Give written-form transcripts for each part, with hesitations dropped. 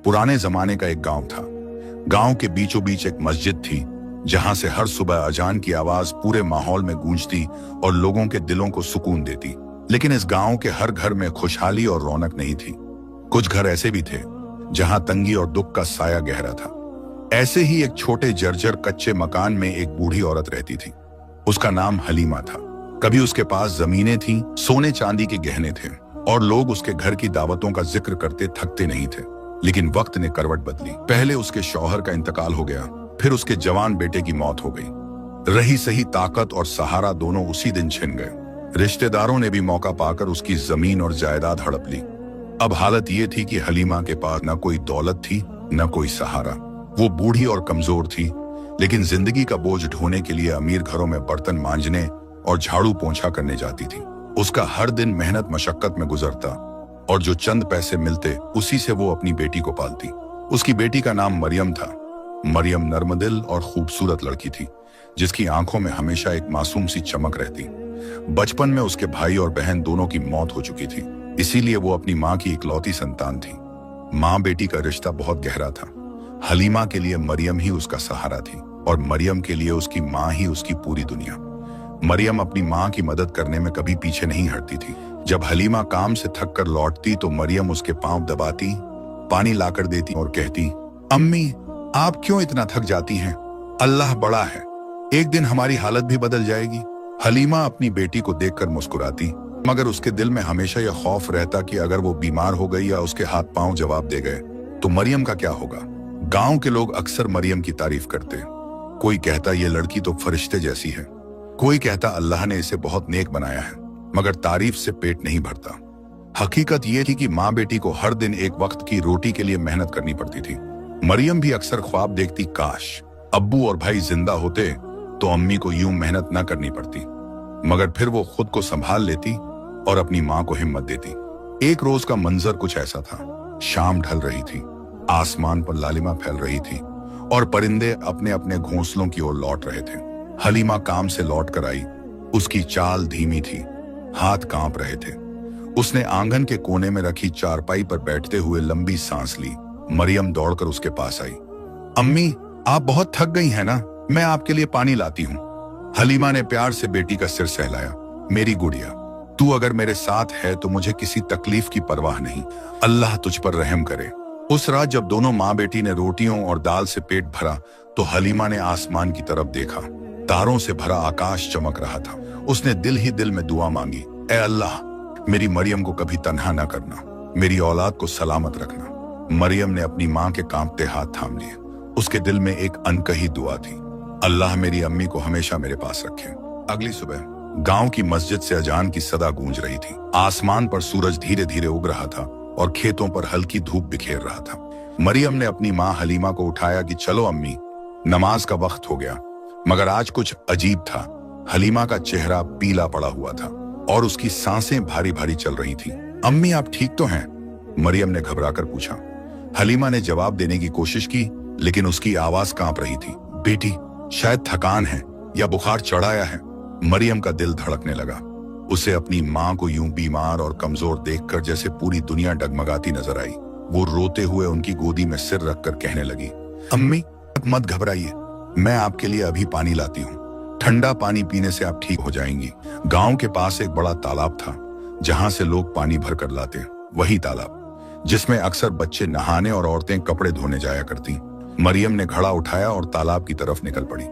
पुराने जमाने का एक गांव था। गांव के बीचों बीच एक मस्जिद थी, जहां से हर सुबह अजान की आवाज पूरे माहौल में गूंजती और लोगों के दिलों को सुकून देती। लेकिन इस गांव के हर घर में खुशहाली और रौनक नहीं थी। कुछ घर ऐसे भी थे जहां तंगी और दुख का साया गहरा था। ऐसे ही एक छोटे जर्जर कच्चे मकान में एक बूढ़ी औरत रहती थी। उसका नाम हलीमा था। कभी उसके पास जमीनें थीं, सोने चांदी के गहने थे और लोग उसके घर की दावतों का जिक्र करते थकते नहीं थे। लेकिन वक्त ने करवट बदली। पहले उसके शौहर का इंतकाल हो गया, फिर उसके जवान बेटे की मौत हो गई। रही सही ताकत और सहारा दोनों उसी दिन छिन गए। रिश्तेदारों ने भी मौका पाकर उसकी जमीन और जायदाद हड़प ली। अब हालत ये थी कि हलीमा के पास न कोई दौलत थी न कोई सहारा। वो बूढ़ी और कमजोर थी, लेकिन जिंदगी का बोझ ढोने के लिए अमीर घरों में बर्तन मांजने और झाड़ू पोंछा करने जाती थी। उसका हर दिन मेहनत मशक्कत में गुजरता और जो चंद पैसे मिलते उसी से वो अपनी बेटी को पालती। उसकी बेटी का नाम मरियम था। मरियम नर्मदिल और खूबसूरत लड़की थी, जिसकी आंखों में हमेशा एक मासूम सी चमक रहती। बचपन में उसके भाई और बहन दोनों की मौत हो चुकी थी, इसीलिए वो अपनी माँ की इकलौती संतान थी। माँ बेटी का रिश्ता बहुत गहरा था। हलीमा के लिए मरियम ही उसका सहारा थी और मरियम के लिए उसकी माँ ही उसकी पूरी दुनिया। मरियम अपनी माँ की मदद करने में कभी पीछे नहीं हटती थी। जब हलीमा काम से थक कर लौटती तो मरियम उसके पांव दबाती, पानी लाकर देती और कहती, अम्मी आप क्यों इतना थक जाती हैं? अल्लाह बड़ा है, एक दिन हमारी हालत भी बदल जाएगी। हलीमा अपनी बेटी को देखकर मुस्कुराती, मगर उसके दिल में हमेशा यह खौफ रहता कि अगर वो बीमार हो गई या उसके हाथ पांव जवाब दे गए तो मरियम का क्या होगा। गांव के लोग अक्सर मरियम की तारीफ करते। कोई कहता ये लड़की तो फरिश्ते जैसी है, कोई कहता अल्लाह ने इसे बहुत नेक बनाया है, मगर तारीफ से पेट नहीं भरता। हकीकत ये थी कि माँ बेटी को हर दिन एक वक्त की रोटी के लिए मेहनत करनी पड़ती थी। मरियम भी अक्सर ख्वाब देखती, काश अब्बू और भाई जिंदा होते तो अम्मी को यूं मेहनत न करनी पड़ती। मगर फिर वो खुद को संभाल लेती और अपनी माँ को हिम्मत देती। एक रोज का मंजर कुछ ऐसा था। शाम ढल रही थी, आसमान पर लालिमा फैल रही थी और परिंदे अपने अपने घोंसलों की ओर लौट रहे थे। हलीमा काम से लौट कर आई। उसकी चाल धीमी थी, हाथ कांप रहे थे। उसने आंगन के कोने में रखी चारपाई पर बैठते हुए लंबी सांस ली। मरियम दौड़कर उसके पास आई। अम्मी आप बहुत थक गई हैं ना, मैं आपके लिए पानी लाती हूँ। हलीमा ने प्यार से बेटी का सिर सहलाया। मेरी गुड़िया, तू अगर मेरे साथ है तो मुझे किसी तकलीफ की परवाह नहीं। अल्लाह तुझ पर रहम करे। उस रात जब दोनों माँ बेटी ने रोटियों और दाल से पेट भरा तो हलीमा ने आसमान की तरफ देखा। तारों से भरा आकाश चमक रहा था। उसने दिल ही दिल में दुआ मांगी, ए अल्लाह मेरी मरियम को कभी तन्हा न करना, मेरी औलाद को सलामत रखना। मरियम ने अपनी माँ के कांपते हाथ थाम लिए। उसके दिल में एक अनकही दुआ थी, अल्लाह मेरी अम्मी को हमेशा मेरे पास रखे। अगली सुबह गांव की मस्जिद से अजान की सदा गूंज रही थी। आसमान पर सूरज धीरे धीरे उग रहा था और खेतों पर हल्की धूप बिखेर रहा था। मरियम ने अपनी माँ हलीमा को उठाया कि चलो अम्मी, नमाज का वक्त हो गया। मगर आज कुछ अजीब था। हलीमा का चेहरा पीला पड़ा हुआ था और उसकी सांसें भारी भारी चल रही थी। अम्मी आप ठीक तो हैं? मरियम ने घबराकर पूछा। हलीमा ने जवाब देने की कोशिश की, लेकिन उसकी आवाज कांप रही थी। बेटी शायद थकान है या बुखार चढ़ाया है। मरियम का दिल धड़कने लगा। उसे अपनी माँ को यूं बीमार और कमजोर देखकर जैसे पूरी दुनिया डगमगाती नजर आई। वो रोते हुए उनकी गोदी में सिर रखकर कहने लगी, अम्मी मत घबराइए, मैं आपके लिए अभी पानी लाती हूँ। ठंडा पानी पीने से आप ठीक हो जाएंगी। गांव के पास एक बड़ा तालाब था, जहां से लोग पानी भर कर लाते। वही तालाब जिसमें अक्सर बच्चे नहाने और औरतें कपड़े धोने जाया करती। मरियम ने घड़ा उठाया और तालाब की तरफ निकल पड़ी।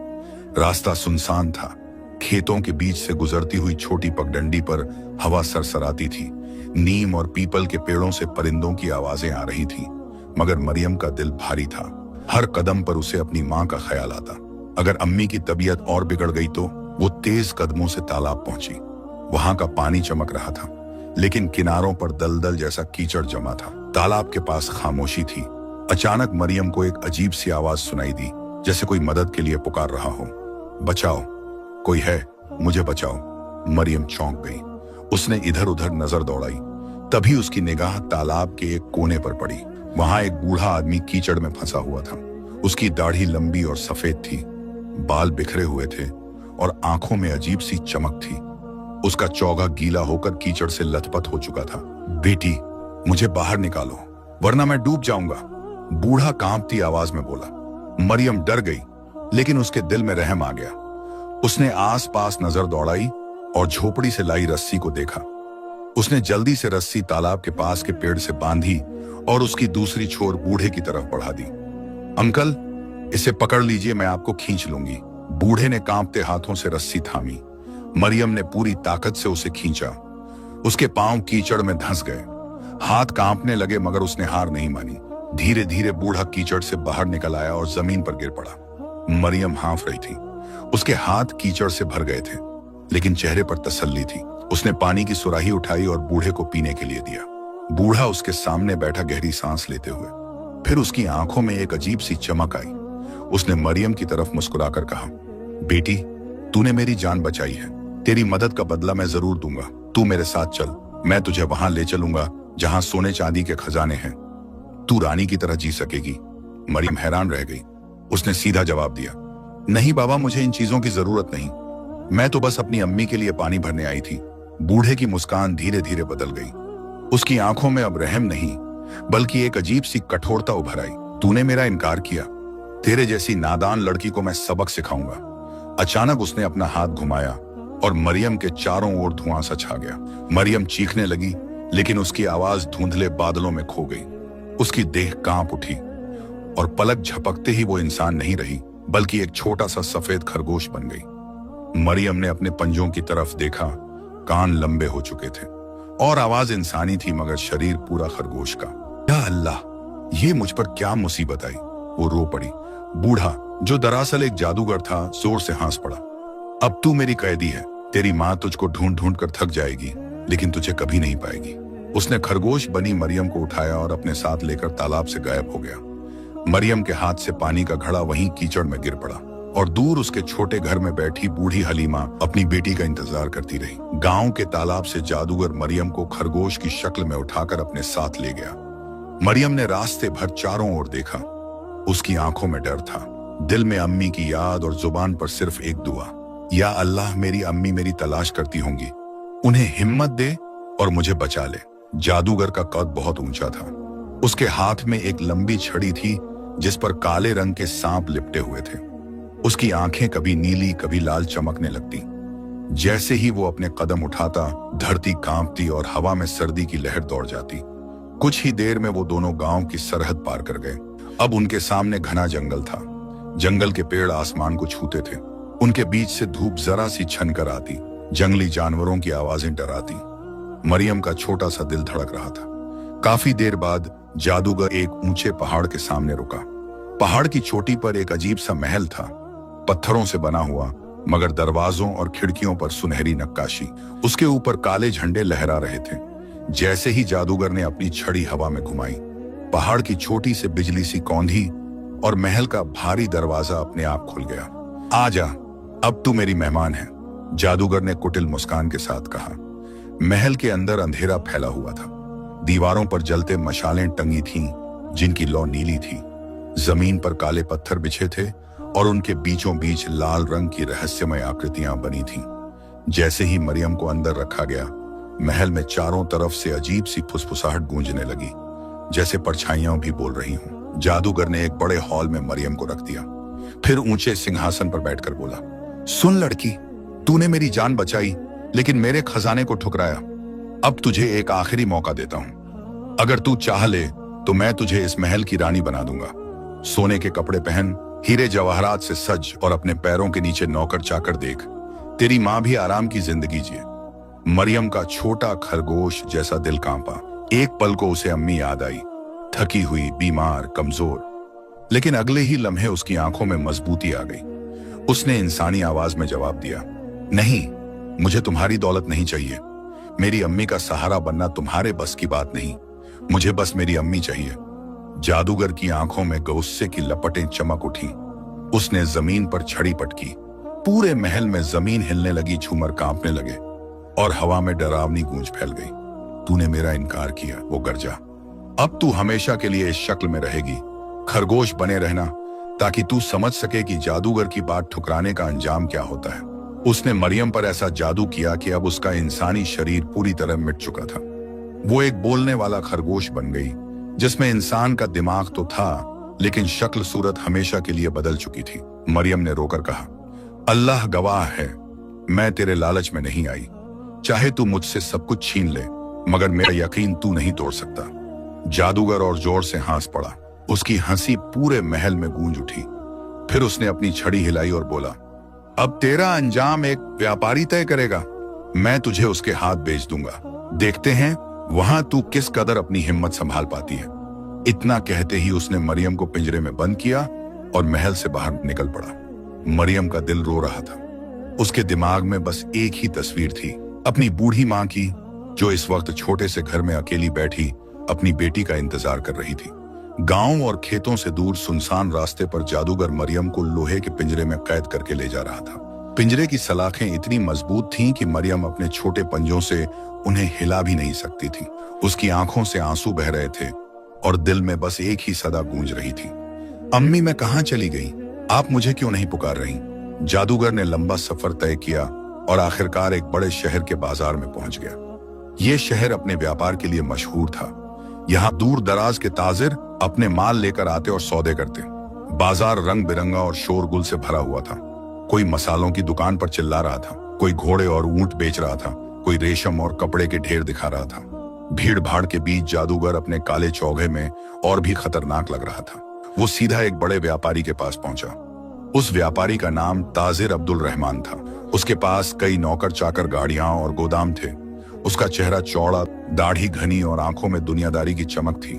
रास्ता सुनसान था। खेतों के बीच से गुजरती हुई छोटी पगडंडी पर हवा सरसराती थी। नीम और पीपल के पेड़ों से परिंदों की आवाजें आ रही थीं, मगर मरियम का दिल भारी था। हर कदम पर उसे अपनी माँ का ख्याल आता। अगर अम्मी की तबीयत और बिगड़ गई तो। वो तेज कदमों से तालाब पहुंची। वहां का पानी चमक रहा था, लेकिन किनारों पर दलदल जैसा कीचड़ जमा था। तालाब के पास खामोशी थी। अचानक मरियम को एक अजीब सी आवाज सुनाई दी, जैसे कोई मदद के लिए पुकार रहा हो। बचाओ, कोई है, मुझे बचाओ। मरियम चौंक गई। उसने इधर उधर नजर दौड़ाई। तभी उसकी निगाह तालाब के एक कोने पर पड़ी। वहां एक बूढ़ा आदमी कीचड़ में फंसा हुआ था। उसकी दाढ़ी लंबी और सफेद थी, बाल बिखरे हुए थे और आंखों में अजीब सी चमक थी। उसका चौगा गीला होकर कीचड़ से लथपथ हो चुका था। बेटी मुझे बाहर निकालो, वरना मैं डूब जाऊंगा। बूढ़ा कांपती आवाज में बोला। मरियम डर गई, लेकिन उसके दिल में रहम आ गया। उसने आसपास नजर दौड़ाई और झोपड़ी से लाई रस्सी को देखा। उसने जल्दी से रस्सी तालाब के पास के पेड़ से बांधी और उसकी दूसरी छोर बूढ़े की तरफ बढ़ा दी। अंकल, इसे पकड़ लीजिए, मैं आपको खींच लूंगी। बूढ़े ने कांपते हाथों से रस्सी थामी। मरियम ने पूरी ताकत से उसे खींचा। उसके पांव कीचड़ में धंस गए, हाथ कांपने लगे, मगर उसने हार नहीं मानी। धीरे धीरे बूढ़ा कीचड़ से बाहर निकल आया और जमीन पर गिर पड़ा। मरियम हाँफ रही थी, उसके हाथ कीचड़ से भर गए थे, लेकिन चेहरे पर तसल्ली थी। उसने पानी की सुराही उठाई और बूढ़े को पीने के लिए दिया। बूढ़ा उसके सामने बैठा गहरी सांस लेते हुए। फिर उसकी आंखों में एक अजीब सी चमक आई। उसने मरियम की तरफ मुस्कुराकर कहा, बेटी, तूने मेरी जान बचाई है, तेरी मदद का बदला मैं जरूर दूंगा। तू मेरे साथ चल, मैं तुझे वहां ले चलूंगा जहां सोने चांदी के खजाने हैं। तू रानी की तरह जी सकेगी। मरियम हैरान रह गई। उसने सीधा जवाब दिया, नहीं बाबा, मुझे इन चीजों की जरूरत नहीं, मैं तो बस अपनी अम्मी के लिए पानी भरने आई थी। बूढ़े की मुस्कान धीरे धीरे बदल गई। उसकी आंखों में अब रहम नहीं, बल्कि एक अजीब सी कठोरता उभर आई। तूने मेरा इनकार किया, तेरे जैसी नादान लड़की को मैं सबक सिखाऊंगा। अचानक उसने अपना हाथ घुमाया और मरियम के चारों ओर धुआं सा छा गया। मरियम चीखने लगी, लेकिन उसकी आवाज धुंधले बादलों में खो गई। उसकी देह कांप उठी और पलक झपकते ही वो इंसान नहीं रही, बल्कि एक छोटा सा सफेद खरगोश बन गई। मरियम ने अपने पंजों की तरफ देखा, कान लंबे हो चुके थे और आवाज इंसानी थी, मगर शरीर पूरा खरगोश का। या अल्लाह, ये मुझ पर क्या मुसीबत आई, वो रो पड़ी। बूढ़ा, जो दरअसल एक जादूगर था, जोर से हंस पड़ा। अब तू मेरी कैदी है, तेरी माँ तुझको ढूंढ ढूंढ कर थक जाएगी, लेकिन तुझे कभी नहीं पाएगी। उसने खरगोश बनी मरियम को उठाया और अपने साथ लेकर तालाब से गायब हो गया। मरियम के हाथ से पानी का घड़ा वहीं कीचड़ में गिर पड़ा और दूर उसके छोटे घर में बैठी बूढ़ी हलीमा अपनी बेटी का इंतजार करती रही। गांव के तालाब से जादूगर मरियम को खरगोश की शक्ल में उठाकर अपने साथ ले गया। मरियम ने रास्ते भर चारों ओर देखा। उसकी आंखों में डर था, दिल में अम्मी की याद और जुबान पर सिर्फ एक दुआ, या अल्लाह, मेरी अम्मी मेरी तलाश करती होंगी, उन्हें हिम्मत दे और मुझे बचा ले। जादूगर का कद बहुत ऊंचा था। उसके हाथ में एक लंबी छड़ी थी जिस पर काले रंग के सांप लिपटे हुए थे। उसकी आंखें कभी नीली कभी लाल चमकने लगती। जैसे ही वो अपने कदम उठाता, धरती कांपती और हवा में सर्दी की लहर दौड़ जाती। कुछ ही देर में वो दोनों गांव की सरहद पार कर गए। अब उनके सामने घना जंगल था। जंगल के पेड़ आसमान को छूते थे। उनके बीच से धूप जरा सी छन कर आती, जंगली जानवरों की आवाजें डराती। मरियम का छोटा सा दिल धड़क रहा था। काफी देर बाद जादूगर एक ऊंचे पहाड़ के सामने रुका। पहाड़ की चोटी पर एक अजीब सा महल था, पत्थरों से बना हुआ, मगर दरवाजों और खिड़कियों पर सुनहरी नक्काशी। उसके ऊपर काले झंडे लहरा रहे थे। जैसे ही जादूगर ने अपनी छड़ी हवा में घुमाई, पहाड़ की चोटी से बिजली सी कौंधी और महल का भारी दरवाजा अपने आप खुल गया। आजा, अब तू मेरी मेहमान है, जादूगर ने कुटिल मुस्कान के साथ कहा। महल के अंदर अंधेरा फैला हुआ था। दीवारों पर जलते मशालें टंगी थीं, जिनकी लौ नीली थी। जमीन पर काले पत्थर बिछे थे और उनके बीचों बीच लाल रंग की रहस्यमय आकृतियां बनी थीं। जैसे ही मरियम को अंदर रखा गया, महल में चारों तरफ से अजीब सी फुसफुसाहट गूंजने लगी, जैसे परछाइयां भी बोल रही हों। जादूगर ने एक बड़े हॉल में मरियम को रख दिया, फिर ऊंचे सिंहासन पर बैठकर बोला, सुन लड़की, तूने मेरी जान बचाई, लेकिन मेरे खजाने को ठुकराया। अब तुझे एक आखिरी मौका देता हूं। अगर तू चाह ले तो मैं तुझे इस महल की रानी बना दूंगा। सोने के कपड़े पहन, हीरे जवाहरात से सज और अपने पैरों के नीचे नौकर चाकर देख। तेरी माँ भी आराम की जिंदगी जिए। मरियम का छोटा खरगोश जैसा दिल कांपा। एक पल को उसे अम्मी याद आई, थकी हुई, बीमार, कमजोर। लेकिन अगले ही लम्हे उसकी आंखों में मजबूती आ गई। उसने इंसानी आवाज में जवाब दिया, नहीं, मुझे तुम्हारी दौलत नहीं चाहिए। मेरी अम्मी का सहारा बनना तुम्हारे बस की बात नहीं। मुझे बस मेरी अम्मी चाहिए। जादूगर की आंखों में गुस्से की लपटें चमक उठी। उसने जमीन पर छड़ी पटकी। पूरे महल में जमीन हिलने लगी, झूमर कांपने लगे और हवा में डरावनी गूंज फैल गई। तूने मेरा इनकार किया, वो गरजा। अब तू हमेशा के लिए इस शक्ल में रहेगी। खरगोश बने रहना, ताकि तू समझ सके कि जादूगर की बात ठुकराने का अंजाम क्या होता है। उसने मरियम पर ऐसा जादू किया कि अब उसका इंसानी शरीर पूरी तरह मिट चुका था। वो एक बोलने वाला खरगोश बन गई, जिसमें इंसान का दिमाग तो था, लेकिन शक्ल सूरत हमेशा के लिए बदल चुकी थी। मरियम ने रोकर कहा, अल्लाह गवाह है, मैं तेरे लालच में नहीं आई। चाहे तू मुझसे सब कुछ छीन ले, मगर मेरा यकीन तू नहीं तोड़ सकता। जादूगर और जोर से हंस पड़ा। उसकी हंसी पूरे महल में गूंज उठी। फिर उसने अपनी छड़ी हिलाई और बोला, अब तेरा अंजाम एक व्यापारी तय करेगा। मैं तुझे उसके हाथ बेच दूंगा। देखते हैं वहां तू किस कदर अपनी हिम्मत संभाल पाती है। इतना कहते ही उसने मरियम को पिंजरे में बंद किया और महल से बाहर निकल पड़ा। मरियम का दिल रो रहा था। उसके दिमाग में बस एक ही तस्वीर थी, अपनी बूढ़ी मां की, जो इस वक्त छोटे से घर में अकेली बैठी अपनी बेटी का इंतजार कर रही थी। गांव और खेतों से दूर सुनसान रास्ते पर जादूगर मरियम को लोहे के पिंजरे में कैद करके ले जा रहा था। पिंजरे की सलाखें इतनी मजबूत थीं कि मरियम अपने छोटे पंजों से उन्हें हिला भी नहीं सकती थी। उसकी आंखों से आंसू बह रहे थे और दिल में बस एक ही सदा गूंज रही थी, अम्मी मैं कहां चली गई? आप मुझे क्यों नहीं पुकार रही? जादूगर ने लंबा सफर तय किया और आखिरकार एक बड़े शहर के बाजार में पहुंच गया। यह शहर अपने व्यापार के लिए मशहूर था। यहाँ दूर दराज के ताजिर अपने माल लेकर आते और सौदे करते। बाजार रंग बिरंगा और शोरगुल से भरा हुआ था। कोई मसालों की दुकान पर चिल्ला रहा था, कोई घोड़े और ऊंट बेच रहा था, कोई रेशम और कपड़े के ढेर दिखा रहा था। भीड़ भाड़ के बीच जादूगर अपने काले चौघे में और भी खतरनाक लग रहा था। वो सीधा एक बड़े व्यापारी के पास पहुंचा। उस व्यापारी का नाम ताजिर अब्दुल रहमान था। उसके पास कई नौकर चाकर, गाड़ियां और गोदाम थे। उसका चेहरा चौड़ा, दाढ़ी घनी और आंखों में दुनियादारी की चमक थी।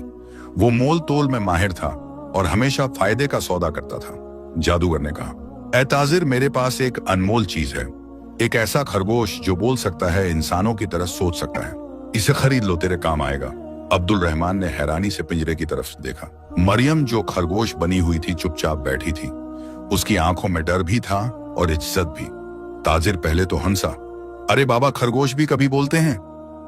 वो मोल तोल में माहिर था और हमेशा फायदे का सौदा करता था। जादूगर ने कहा, ऐ ताजिर, मेरे पास एक अनमोल चीज है, एक ऐसा खरगोश जो बोल सकता है, इंसानों की तरह सोच सकता है। इसे खरीद लो, तेरे काम आएगा। अब्दुल रहमान ने हैरानी से पिंजरे की तरफ देखा। मरियम जो खरगोश बनी हुई थी चुपचाप बैठी थी। उसकी आंखों में डर भी था और इज्जत भी। ताजिर पहले तो हंसा, अरे बाबा, खरगोश भी कभी बोलते हैं?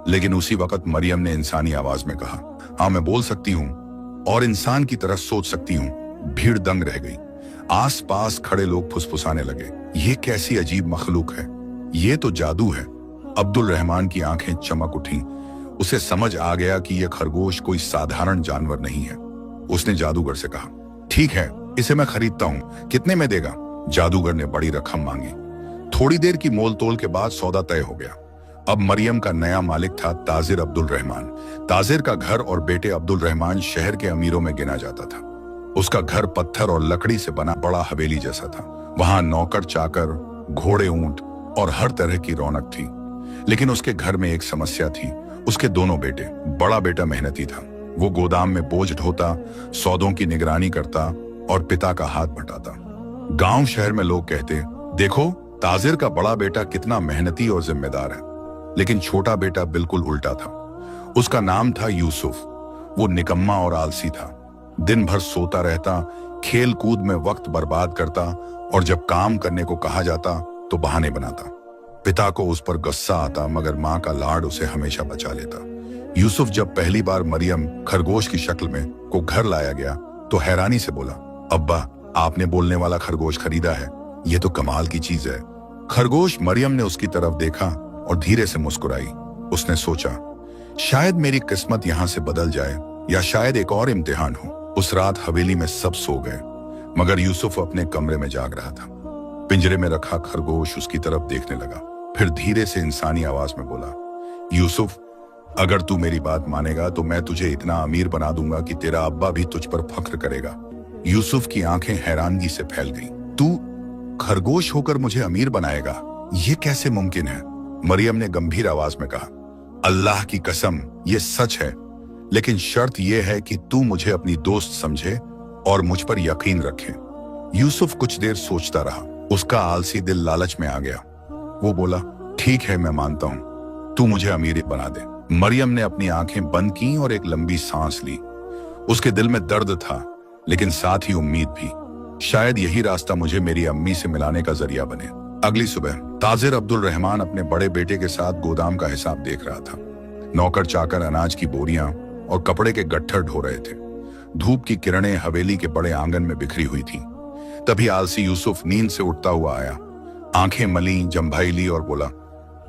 लेकिन उसी वक्त मरियम ने इंसानी आवाज में कहा, हाँ मैं बोल सकती हूँ और इंसान की तरह सोच सकती हूँ। भीड़ दंग रह गई। आस पास खड़े लोग फुसफुसाने लगे, ये कैसी अजीब मखलूक है, ये तो जादू है। अब्दुल रहमान की आंखें चमक उठी। उसे समझ आ गया कि यह खरगोश कोई साधारण जानवर नहीं है। उसने जादूगर से कहा, ठीक है, इसे मैं खरीदता हूँ, कितने में देगा? जादूगर ने बड़ी रकम मांगी। थोड़ी देर की मोल तोल के बाद सौदा तय हो गया। अब मरियम का नया मालिक था ताजिर अब्दुल रहमान। ताजिर का घर और बेटे अब्दुल रहमान शहर के अमीरों में गिना जाता था। उसका घर पत्थर और लकड़ी से बना बड़ा हवेली जैसा था। वहां नौकर चाकर, घोड़े, ऊंट और हर तरह की रौनक थी। लेकिन उसके घर में एक समस्या थी। उसके दोनों बेटे, बड़ा बेटा मेहनती था, वो गोदाम में बोझ ढोता, सौदों की निगरानी करता और पिता का हाथ बटाता। गांव शहर में लोग कहते, देखो ताजिर का बड़ा बेटा कितना मेहनती और जिम्मेदार है। लेकिन छोटा बेटा बिल्कुल उल्टा था। उसका नाम था यूसुफ। वो निकम्मा और आलसी था। दिन भर सोता रहता, खेल कूद में वक्त बर्बाद करता और जब काम करने को कहा जाता तो बहाने बनाता। पिता को उस पर गुस्सा आता, मगर माँ का लाड उसे हमेशा बचा लेता। यूसुफ जब पहली बार मरियम खरगोश की शक्ल में को घर लाया गया तो हैरानी से बोला, अब्बा, आपने बोलने वाला खरगोश खरीदा है, ये तो कमाल की चीज है। खरगोश। मरियम ने उसकी तरफ देखा और धीरे से मुस्कुराई। उसने सोचा, शायद मेरी किस्मत यहाँ से बदल जाए या शायद एक और इम्तिहान हो। उस रात हवेली में सब सो गए, मगर यूसुफ अपने कमरे में जाग रहा था। पिंजरे में रखा खरगोश उसकी तरफ देखने लगा। फिर धीरे से इंसानी आवाज में बोला, यूसुफ, अगर तू मेरी बात मानेगा तो मैं तुझे इतना अमीर बना दूंगा कि तेरा अब्बा भी तुझ पर फख्र करेगा। यूसुफ की आंखें हैरानगी से फैल गईं। तू खरगोश होकर मुझे अमीर बनाएगा? ये कैसे मुमकिन है? मरियम ने गंभीर आवाज में कहा, अल्लाह की कसम, ये सच है, लेकिन शर्त यह है कि तू मुझे अपनी दोस्त समझे और मुझ पर यकीन रखे। यूसुफ कुछ देर सोचता रहा। उसका आलसी दिल लालच में आ गया। वो बोला, ठीक है, मैं मानता हूं, तू मुझे अमीर बना दे। मरियम ने अपनी आंखें बंद की और एक लंबी सांस ली। उसके दिल में दर्द था, लेकिन साथ ही उम्मीद भी। शायद यही रास्ता मुझे मेरी अम्मी से मिलाने का जरिया बने। अगली सुबह ताजिर अब्दुल रहमान अपने बड़े बेटे के साथ गोदाम का हिसाब देख रहा था। नौकर चाकर अनाज की बोरियां और कपड़े के गट्ठर ढो रहे थे। धूप की किरणें हवेली के बड़े आंगन में बिखरी हुई थी। तभी आलसी यूसुफ नींद से उठता हुआ आया। आंखें मली, जंभाई ली और बोला,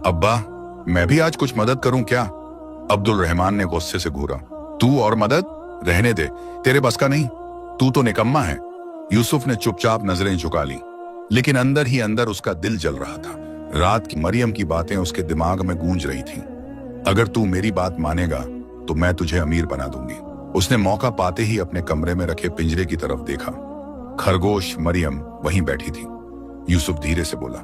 अब्बा, मैं भी आज कुछ मदद करूं क्या? अब्दुल रहमान ने गुस्से से घूरा, तू और मदद? रहने दे, तेरे बस का नहीं। तू तो निकम्मा है। यूसुफ ने चुपचाप नजरें झुका ली, लेकिन अंदर ही अंदर उसका दिल जल रहा था। रात की मरियम की बातें उसके दिमाग में गूंज रही थीं। अगर तू मेरी बात मानेगा तो मैं तुझे अमीर बना दूंगी। उसने मौका पाते ही अपने कमरे में रखे पिंजरे की तरफ देखा। खरगोश मरियम वहीं बैठी थी। यूसुफ धीरे से बोला,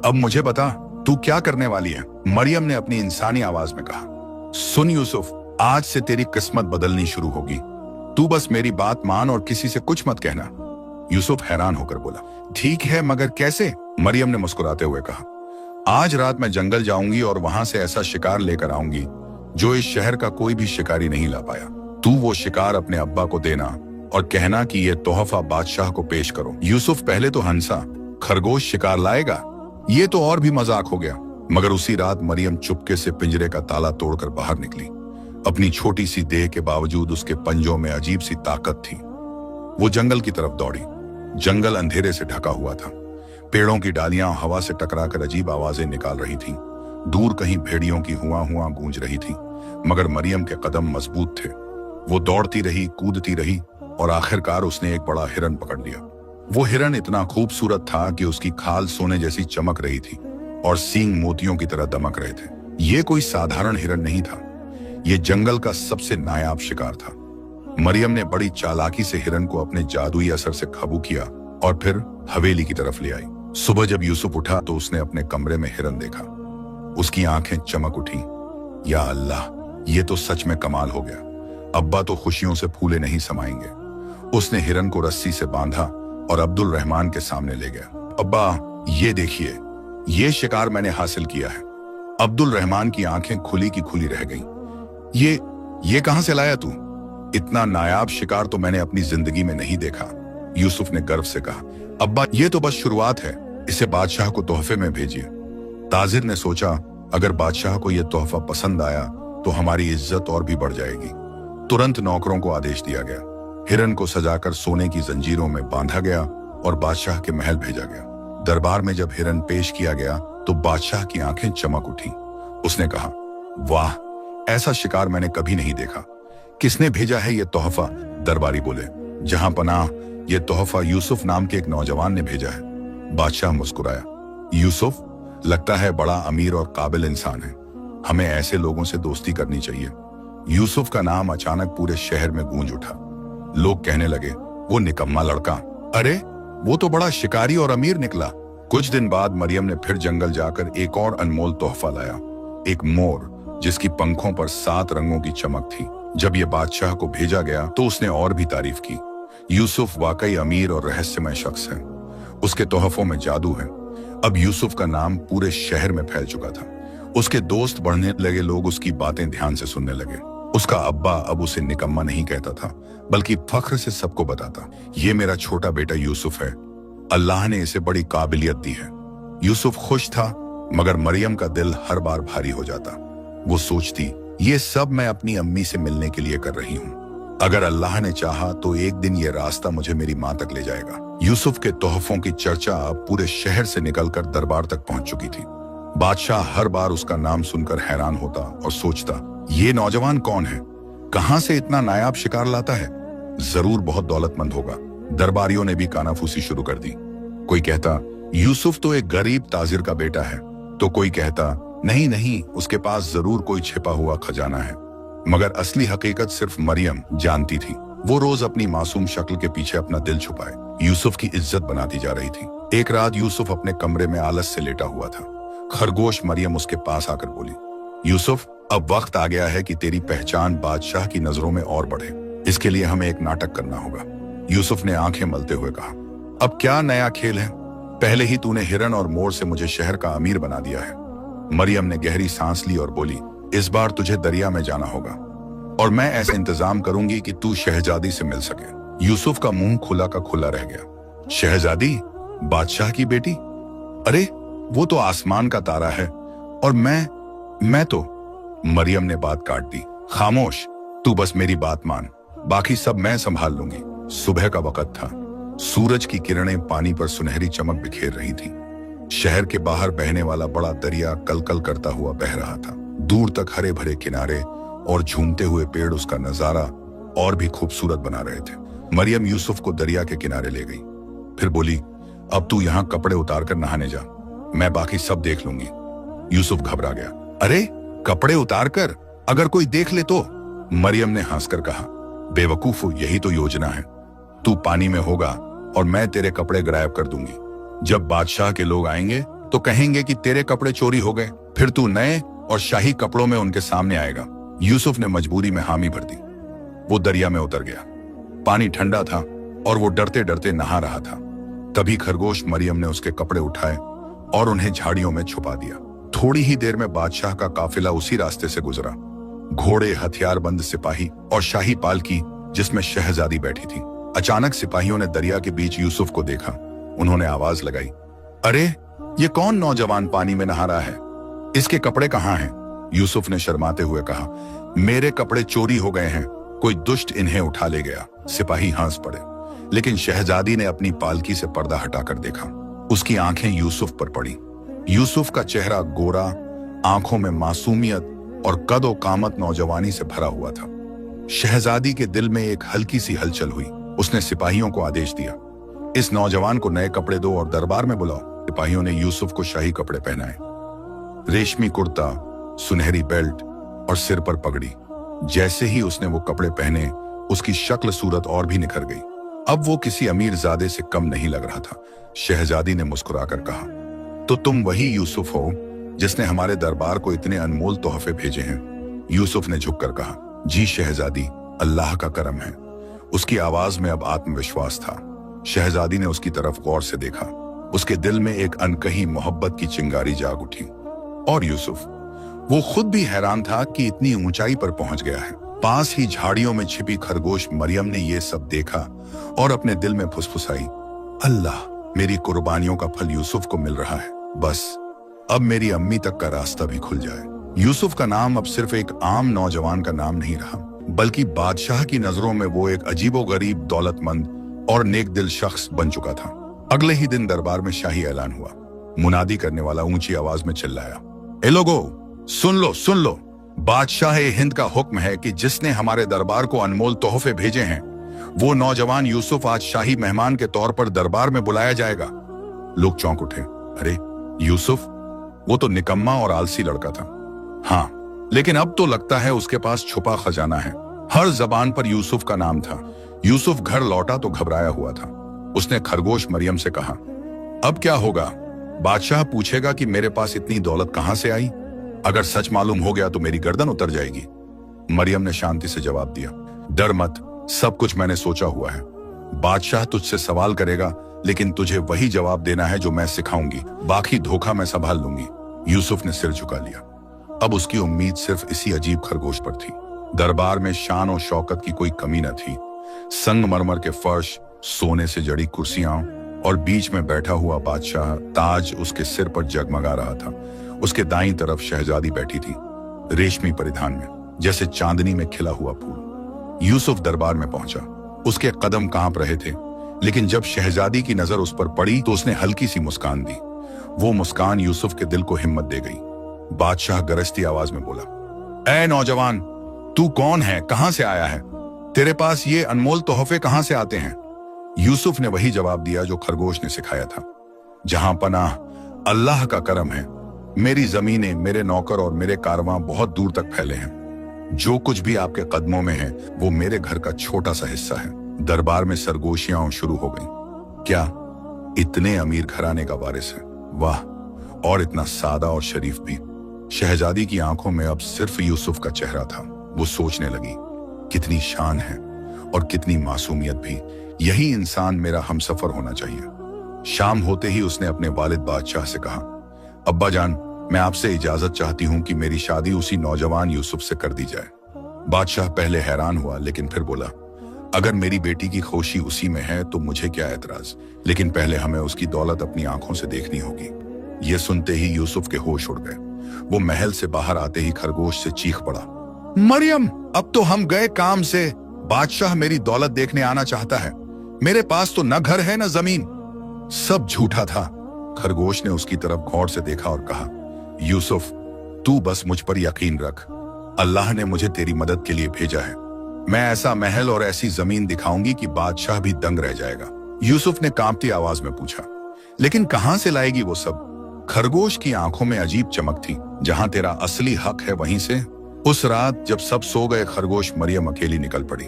अब मुझे बता, तू क्या करने वाली है? मरियम ने अपनी इंसानी आवाज में कहा। सुन यूसुफ, आज से तेरी किस्मत बदलनी शुरू होगी। तू बस मेरी बात मान और किसी से कुछ मत कहना। यूसुफ हैरान होकर बोला, ठीक है, मगर कैसे? मरियम ने मुस्कुराते हुए कहा, आज रात मैं जंगल जाऊंगी और वहां से ऐसा शिकार लेकर आऊंगी जो इस शहर का कोई भी शिकारी नहीं ला पाया। तू वो शिकार अपने अब्बा को देना और कहना कि ये तोहफा बादशाह को पेश करो। यूसुफ पहले तो हंसा, खरगोश शिकार लाएगा? ये तो और भी मजाक हो गया। मगर उसी रात मरियम चुपके से पिंजरे का ताला तोड़कर बाहर निकली। अपनी छोटी सी देह के बावजूद उसके पंजों में अजीब सी ताकत थी। वो जंगल की तरफ दौड़ी। जंगल अंधेरे से ढका हुआ था। पेड़ों की डालियां हवा से टकराकर अजीब आवाजें निकाल रही थीं। दूर कहीं भेड़ियों की हुआ हुआ गूंज रही थी, मगर मरियम के कदम मजबूत थे। वो दौड़ती रही, कूदती रही और आखिरकार उसने एक बड़ा हिरन पकड़ लिया। वो हिरन इतना खूबसूरत था कि उसकी खाल सोने जैसी चमक रही थी और सींग मोतियों की तरह दमक रहे थे। ये कोई साधारण हिरन नहीं था, ये जंगल का सबसे नायाब शिकार था। मरियम ने बड़ी चालाकी से हिरन को अपने जादुई असर से काबू किया और फिर हवेली की तरफ ले आई। सुबह जब यूसुफ उठा तो उसने अपने कमरे में हिरन देखा। उसकी आंखें चमक उठी। या अल्लाह, ये तो सच में कमाल हो गया। अब्बा तो खुशियों से फूले नहीं समाएंगे। उसने हिरन को रस्सी से बांधा और अब्दुल रहमान के सामने ले गया। अब्बा, ये देखिए, ये शिकार मैंने हासिल किया है। अब्दुल रहमान की आंखें खुली की खुली रह गईं। ये कहां से लाया तू? इतना नायाब शिकार तो मैंने अपनी जिंदगी में नहीं देखा। यूसुफ ने गर्व से कहा। अब्बा, ये तो बस शुरुआत है, इसे बादशाह को तोहफे में भेजिए। ताजिर ने सोचा, अगर बादशाह को यह तोहफा पसंद आया तो हमारी इज्जत और भी बढ़ जाएगी। तुरंत नौकरों को आदेश दिया गया। हिरन को सजाकर सोने की जंजीरों में बांधा गया और बादशाह के महल भेजा गया। दरबार में जब हिरन पेश किया गया तो बादशाह की आंखें चमक उठी। उसने कहा, वाह, ऐसा शिकार मैंने कभी नहीं देखा। किसने भेजा है ये तोहफा? दरबारी बोले। जहां पनाह, ये तोहफा यूसुफ नाम के एक नौजवान ने भेजा है। बादशाह मुस्कुराया। यूसुफ लगता है बड़ा अमीर और काबिल इंसान है। हमें ऐसे लोगों से दोस्ती करनी चाहिए। यूसुफ का नाम अचानक पूरे शहर में गूंज उठा। लोग कहने लगे, वो निकम्मा लड़का, अरे वो तो बड़ा शिकारी और अमीर निकला। कुछ दिन बाद मरियम ने फिर जंगल जाकर एक और अनमोल तोहफा लाया, एक मोर जिसकी पंखों पर 7 रंगों की चमक थी। जब यह बादशाह को भेजा गया तो उसने और भी तारीफ की। यूसुफ वाकई अमीर और रहस्यमय शख्स है। उसके तोहफों में जादू है। अब यूसुफ का नाम पूरे शहर में फैल चुका था। उसके दोस्त बढ़ने लगे, लोग उसकी बातें ध्यान से सुनने लगे। उसका अब्बा अब उसे निकम्मा नहीं कहता था, बल्कि फख्र से सबको बताता, ये मेरा छोटा बेटा यूसुफ है। अल्लाह ने इसे बड़ी काबिलियत दी है। यूसुफ खुश था, मगर मरियम का दिल हर बार भारी हो जाता। वो सोचती, ये सब मैं अपनी अम्मी से मिलने के लिए कर रही हूँ। अगर अल्लाह ने चाहा तो एक दिन ये रास्ता मुझे मेरी माँ तक ले जाएगा। यूसुफ के तोहफों की चर्चा अब पूरे शहर से निकलकर दरबार तक पहुंच चुकी थी। बादशाह हर बार उसका नाम सुनकर हैरान होता और सोचता, ये नौजवान कौन है? कहां से इतना नायाब शिकार लाता है? जरूर बहुत दौलतमंद होगा। दरबारियों ने भी कानाफूसी शुरू कर दी। कोई कहता, यूसुफ तो एक गरीब ताजिर का बेटा है, तो कोई कहता, नहीं नहीं, उसके पास जरूर कोई छिपा हुआ खजाना है। मगर असली हकीकत सिर्फ मरियम जानती थी। वो रोज अपनी मासूम शक्ल के पीछे अपना दिल छुपाए यूसुफ की इज्जत बनाती जा रही थी। एक रात यूसुफ अपने कमरे में आलस से लेटा हुआ था। खरगोश मरियम उसके पास आकर बोली, यूसुफ, अब वक्त आ गया है कि तेरी पहचान बादशाह की नजरों में और बढ़े। इसके लिए हमें एक नाटक करना होगा। यूसुफ ने आंखें मलते हुए कहा, अब क्या नया खेल है? पहले ही तूने हिरन और मोर से मुझे शहर का अमीर बना दिया है। मरियम ने गहरी सांस ली और बोली, इस बार तुझे दरिया में जाना होगा और मैं ऐसा इंतजाम करूंगी कि तू शहजादी से मिल सके। यूसुफ का मुंह खुला का खुला रह गया। शहजादी? बादशाह की बेटी? अरे वो तो आसमान का तारा है और मैं तो। मरियम ने बात काट दी। खामोश, तू बस मेरी बात मान, बाकी सब मैं संभाल लूंगी। सुबह का वक्त था। सूरज की किरणें पानी पर सुनहरी चमक बिखेर रही थी। शहर के बाहर बहने वाला बड़ा दरिया कलकल करता हुआ बह रहा था। दूर तक हरे भरे किनारे और झूमते हुए पेड़ उसका नजारा और भी खूबसूरत बना रहे थे। मरियम यूसुफ को दरिया के किनारे ले गई, फिर बोली, अब तू यहाँ कपड़े उतार कर नहाने जा, मैं बाकी सब देख लूंगी। यूसुफ घबरा गया। अरे कपड़े उतार कर, अगर कोई देख ले तो? मरियम ने हंसकर कहा, बेवकूफ, यही तो योजना है। तू पानी में होगा और मैं तेरे कपड़े गायब कर दूंगी। जब बादशाह के लोग आएंगे तो कहेंगे कि तेरे कपड़े चोरी हो गए, फिर तू नए और शाही कपड़ों में उनके सामने आएगा। यूसुफ ने मजबूरी में हामी भर दी। वो दरिया में उतर गया। पानी ठंडा था और वो डरते डरते नहा रहा था। तभी खरगोश मरियम ने उसके कपड़े उठाए और उन्हें झाड़ियों में छुपा दिया। थोड़ी ही देर में बादशाह का काफिला उसी रास्ते से गुजरा। घोड़े, हथियारबंद सिपाही और शाही पालकी जिसमें शहजादी बैठी थी। अचानक सिपाहियों ने दरिया के बीच यूसुफ को देखा। उन्होंने आवाज लगाई, अरे ये कौन नौजवान पानी में नहा रहा है? इसके कपड़े कहाँ हैं? यूसुफ ने शर्माते हुए कहा, मेरे कपड़े चोरी हो गए हैं, कोई दुष्ट इन्हें उठा ले गया। सिपाही हंस पड़े, लेकिन शहजादी ने अपनी पालकी से पर्दा हटाकर देखा। उसकी आंखें यूसुफ पर पड़ी। यूसुफ का चेहरा गोरा, आंखों में मासूमियत और कदो कामत नौजवानी से भरा हुआ था। शहजादी के दिल में एक हल्की सी हलचल हुई। उसने सिपाहियों को आदेश दिया, इस नौजवान को नए कपड़े दो और दरबार में बुलाओ। सिपाहियों ने यूसुफ को शाही कपड़े पहनाए, रेशमी कुर्ता, सुनहरी बेल्ट और सिर पर पगड़ी। जैसे ही उसने वो कपड़े पहने, उसकी शक्ल सूरत और भी निखर गई। अब वो किसी अमीर ज़ादे से कम नहीं लग रहा था। शहजादी ने मुस्कुराकर कहा, तो तुम वही यूसुफ हो जिसने हमारे दरबार को इतने अनमोल तोहफे भेजे हैं? यूसुफ ने झुककर कहा, जी शहजादी, अल्लाह का करम है। उसकी आवाज में अब आत्मविश्वास था। शहजादी ने उसकी तरफ गौर से देखा। उसके दिल में एक अनकही मोहब्बत की चिंगारी जाग उठी। और यूसुफ, वो खुद भी हैरान था कि इतनी ऊंचाई पर पहुंच गया है। पास ही झाड़ियों में छिपी खरगोश मरियम ने ये सब देखा और अपने दिल में फुसफुसाई, अल्लाह, मेरी कुर्बानियों का फल यूसुफ को मिल रहा है। बस अब मेरी अम्मी तक का रास्ता भी खुल जाए। यूसुफ का नाम अब सिर्फ एक आम नौजवान का नाम नहीं रहा, बल्कि बादशाह की नजरों में वो एक अजीबोगरीब, दौलतमंद और नेक दिल शख्स बन चुका था। अगले ही दिन दरबार में शाही ऐलान हुआ। मुनादी करने वाला ऊंची आवाज में चिल्लाया, ए लोगो, सुन लो सुन लो, बादशाह हिंद का हुक्म है कि जिसने हमारे दरबार को अनमोल तोहफे भेजे हैं, वो नौजवान यूसुफ आज शाही मेहमान के तौर पर दरबार में बुलाया जाएगा। लोग चौंक उठे। अरे यूसुफ, वो तो निकम्मा और आलसी लड़का था। हाँ, लेकिन अब तो लगता है उसके पास छुपा खजाना है। हर जबान पर यूसुफ का नाम था। यूसुफ घर लौटा तो घबराया हुआ था। उसने खरगोश मरियम से कहा, अब क्या होगा? बादशाह पूछेगा कि मेरे पास इतनी दौलत कहां से आई? अगर सच मालूम हो गया तो मेरी गर्दन उतर जाएगी। मरियम ने शांति से जवाब दिया, डर मत, सब कुछ मैंने सोचा हुआ है। बादशाह तुझसे सवाल करेगा, लेकिन तुझे वही जवाब देना है जो मैं सिखाऊंगी। बाकी धोखा मैं संभाल लूंगी। यूसुफ ने सिर झुका लिया। अब उसकी उम्मीद सिर्फ इसी अजीब खरगोश पर थी। दरबार में शान और शौकत की कोई कमी न थी। संगमरमर के फर्श, सोने से जड़ी कुर्सियां और बीच में बैठा हुआ बादशाह, ताज उसके सिर पर जगमगा रहा था। उसके दाईं तरफ शहजादी बैठी थी, रेशमी परिधान में, जैसे चांदनी में खिला हुआ फूल। यूसुफ दरबार में पहुंचा। उसके कदम कांप रहे थे, लेकिन जब शहजादी की नजर उस पर पड़ी तो उसने हल्की सी मुस्कान दी। वो मुस्कान यूसुफ के दिल को हिम्मत दे गई। बादशाह गरजती आवाज में बोला, ऐ नौजवान, तू कौन है? कहां से आया है? तेरे पास ये अनमोल तोहफे कहां से आते हैं? यूसुफ ने वही जवाब दिया जो खरगोश ने सिखाया था, जहां पनाह अल्लाह का करम है। मेरी जमीनें, मेरे नौकर और मेरे कारवां बहुत दूर तक फैले हैं। जो कुछ भी आपके कदमों में है वो मेरे घर का छोटा सा हिस्सा है। दरबार में सरगोशियां शुरू हो गईं। क्या इतने अमीर घराने का वारिस है? वाह, और इतना सादा और शरीफ भी। शहजादी की आंखों में अब सिर्फ यूसुफ का चेहरा था। वो सोचने लगी, कितनी शान है और कितनी मासूमियत भी। यही इंसान मेरा हमसफर होना चाहिए। शाम होते ही उसने अपने वालिद बादशाह से कहा, अब्बा जान, मैं आपसे इजाजत चाहती हूं कि मेरी शादी उसी नौजवान यूसुफ से कर दी जाए। बादशाह पहले हैरान हुआ, लेकिन फिर बोला, अगर मेरी बेटी की खुशी उसी में है तो मुझे क्या एतराज, लेकिन पहले हमें उसकी दौलत अपनी आंखों से देखनी होगी। ये सुनते ही यूसुफ के होश उड़ गए। वो महल से बाहर आते ही खरगोश से चीख पड़ा, मरियम, अब तो हम गए काम से। बादशाह मेरी दौलत देखने आना चाहता है। मेरे पास तो न घर है न जमीन। सब झूठा था। खरगोश ने उसकी तरफ गौर से देखा और कहा, यूसुफ, तू बस मुझ पर यकीन रख। अल्लाह ने मुझे तेरी मदद के लिए भेजा है। मैं ऐसा महल और ऐसी जमीन दिखाऊंगी कि बादशाह भी दंग रह जाएगा। यूसुफ ने कांपती आवाज में पूछा, लेकिन कहां से लाएगी वो सब? खरगोश की आंखों में अजीब चमक थी। जहां तेरा असली हक है वहीं से। उस रात जब सब सो गए, खरगोश मरियम अकेली निकल पड़ी।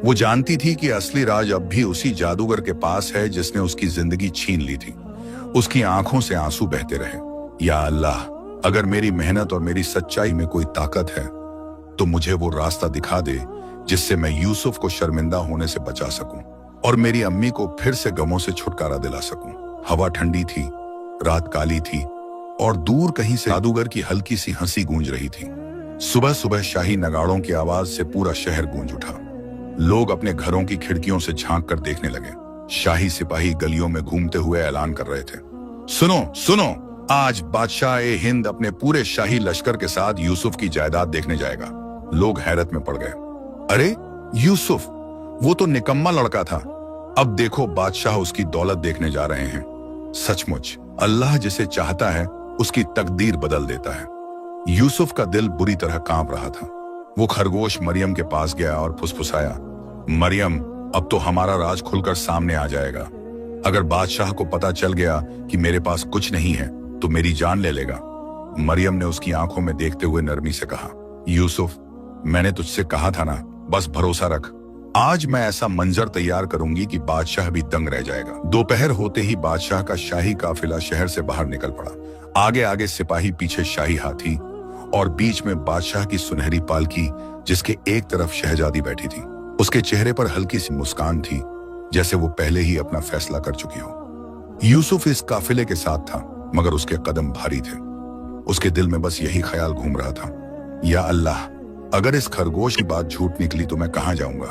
वो जानती थी कि असली राज अब भी उसी जादूगर के पास है जिसने उसकी जिंदगी छीन ली थी। उसकी आंखों से आंसू बहते रहे। या अल्लाह, अगर मेरी मेहनत और मेरी सच्चाई में कोई ताकत है तो मुझे वो रास्ता दिखा दे जिससे मैं यूसुफ को शर्मिंदा होने से बचा सकूं और मेरी अम्मी को फिर से गमों से छुटकारा दिला सकूं। हवा ठंडी थी, रात काली थी और दूर कहीं से जादूगर की हल्की सी हंसी गूंज रही थी। सुबह सुबह शाही नगाड़ों की आवाज से पूरा शहर गूंज उठा। लोग अपने घरों की खिड़कियों से झांक कर देखने लगे। शाही सिपाही गलियों में घूमते हुए ऐलान कर रहे थे, सुनो सुनो, आज बादशाह ए हिंद अपने पूरे शाही लश्कर के साथ यूसुफ की जायदाद देखने जाएगा। लोग हैरत में पड़ गए। अरे यूसुफ, वो तो निकम्मा लड़का था, अब देखो बादशाह उसकी दौलत देखने जा रहे हैं। सचमुच अल्लाह जिसे चाहता है उसकी तकदीर बदल देता है। यूसुफ का दिल बुरी तरह कांप रहा था। वो खरगोश मरियम के पास गया और फुसफुसाया, मरियम, अब तो हमारा राज खुलकर सामने आ जाएगा। अगर बादशाह को पता चल गया कि मेरे पास कुछ नहीं है तो मेरी जान ले लेगा। मरियम ने उसकी आंखों में देखते हुए नरमी से कहा, यूसुफ, मैंने तुझसे कहा था ना, बस भरोसा रख। आज मैं ऐसा मंजर तैयार करूंगी कि बादशाह भी दंग रह जाएगा। दोपहर होते ही बादशाह का शाही काफिला शहर से बाहर निकल पड़ा। आगे आगे सिपाही, पीछे शाही हाथी और बीच में बादशाह की सुनहरी पालकी जिसके एक तरफ शहजादी बैठी थी। उसके चेहरे पर हल्की सी मुस्कान थी, जैसे वो पहले ही अपना फैसला कर चुकी हो। यूसुफ इस काफिले के साथ था, मगर उसके कदम भारी थे। उसके दिल में बस यही ख्याल घूम रहा था, या अल्लाह, अगर इस खरगोश की बात झूठ निकली तो मैं कहां जाऊंगा।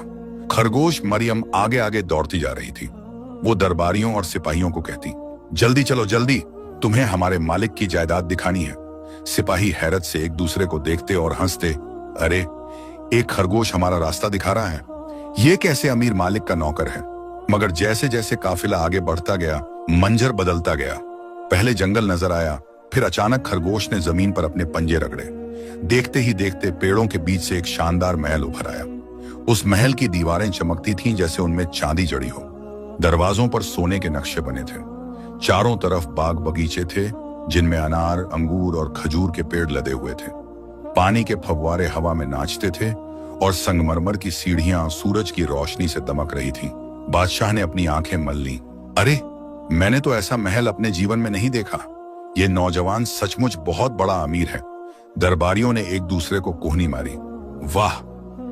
खरगोश मरियम आगे आगे दौड़ती जा रही थी। वो दरबारियों और सिपाहियों को कहती, जल्दी चलो जल्दी, तुम्हें हमारे मालिक की जायदाद दिखानी है। सिपाही हैरत से एक दूसरे को देखते और हंसते, अरे, एक खरगोश हमारा रास्ता दिखा रहा है, ये कैसे अमीर मालिक का नौकर है। मगर जैसे जैसे काफिला आगे बढ़ता गया, मंजर बदलता गया। पहले जंगल नजर आया, फिर अचानक खरगोश ने जमीन पर अपने पंजे रगड़े। देखते ही देखते पेड़ों के बीच से एक शानदार महल उभर आया। उस महल की दीवारें चमकती थीं जैसे उनमें चांदी जड़ी हो। दरवाजों पर सोने के नक्शे बने थे। चारों तरफ बाग बगीचे थे जिनमें अनार, अंगूर और खजूर के पेड़ लदे हुए थे। पानी के फव्वारे हवा में नाचते थे और संगमरमर की सीढ़ियां सूरज की रोशनी से दमक रही थीं। बादशाह ने अपनी आंखें मल लीं। अरे, मैंने तो ऐसा महल अपने जीवन में नहीं देखा। ये नौजवान सचमुच बहुत बड़ा अमीर है। दरबारियों ने एक दूसरे को कोहनी मारी। वाह,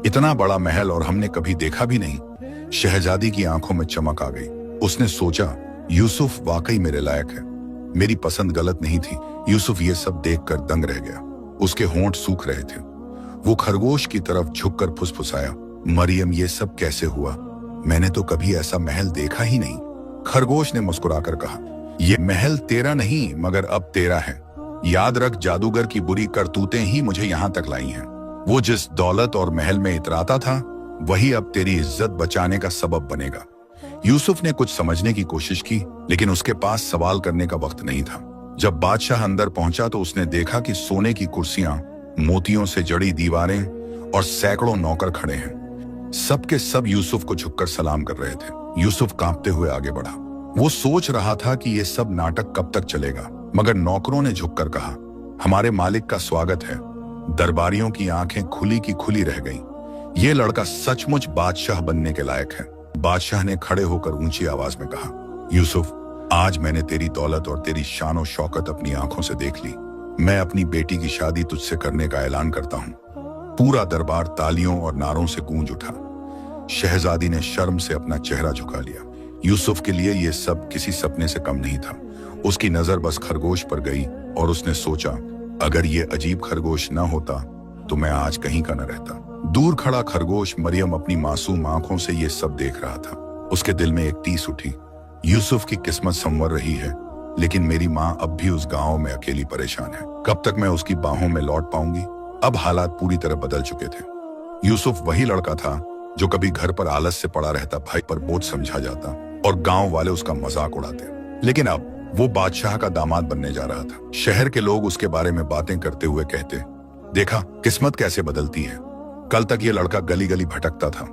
इतना बड़ा महल और हमने कभी देखा भी नहीं। शहजादी की आंखों में चमक आ गई। उसने सोचा, यूसुफ वाकई मेरे लायक है। मेरी पसंद गलत नहीं थी। यूसुफ ये सब देखकर दंग रह गया। उसके होंठ सूख रहे थे। वो खरगोश की तरफ झुककर फुसफुसाया, मरियम, ये सब कैसे हुआ? मैंने तो कभी ऐसा महल देखा ही नहीं। खरगोश ने मुस्कुराकर कहा, ये महल तेरा नहीं मगर अब तेरा है। याद रख, जादूगर की बुरी करतूतें ही मुझे यहाँ तक लाई हैं। वो जिस दौलत और महल में इतराता था वही अब तेरी इज्जत बचाने का सबब बनेगा। यूसुफ ने कुछ समझने की कोशिश की, लेकिन उसके पास सवाल करने का वक्त नहीं था। जब बादशाह अंदर पहुंचा तो उसने देखा कि सोने की कुर्सियां, मोतियों से जड़ी दीवारें और सैकड़ों नौकर खड़े हैं। सबके सब यूसुफ को झुककर सलाम कर रहे थे। यूसुफ कांपते हुए आगे बढ़ा। वो सोच रहा था कि ये सब नाटक कब तक चलेगा, मगर नौकरों ने झुककर कहा, हमारे मालिक का स्वागत है। दरबारियों की आंखें खुली की खुली रह गईं। ये लड़का सचमुच बादशाह बनने के लायक है। बादशाह ने खड़े होकर ऊंची आवाज में कहा, यूसुफ, आज मैंने तेरी दौलत और तेरी शान शौकत अपनी आंखों से देख ली। मैं अपनी बेटी की शादी तुझसे करने का ऐलान करता हूँ। पूरा दरबार तालियों और नारों से गूंज उठा। शहजादी ने शर्म से अपना चेहरा झुका लिया। यूसुफ के लिए ये सब किसी सपने से कम नहीं था। उसकी नजर बस खरगोश पर गई और उसने सोचा, अगर ये अजीब खरगोश न होता तो मैं आज कहीं का न रहता। दूर खड़ा खरगोश मरियम अपनी मासूम आंखों से ये सब देख रहा था। उसके दिल में एक टीस उठी, यूसुफ की किस्मत संवर रही है, लेकिन मेरी माँ अब भी उस गांव में अकेली परेशान है। कब तक मैं उसकी बाहों में लौट पाऊंगी? अब हालात पूरी तरह बदल चुके थे। यूसुफ वही लड़का था जो कभी घर पर आलस से पड़ा रहता, भाई पर बोझ समझा जाता और गांव वाले उसका मजाक उड़ाते। लेकिन अब वो बादशाह का दामाद बनने जा रहा था। शहर के लोग उसके बारे में बातें करते हुए कहते, देखा किस्मत कैसे बदलती है। कल तक ये लड़का गली गली भटकता था,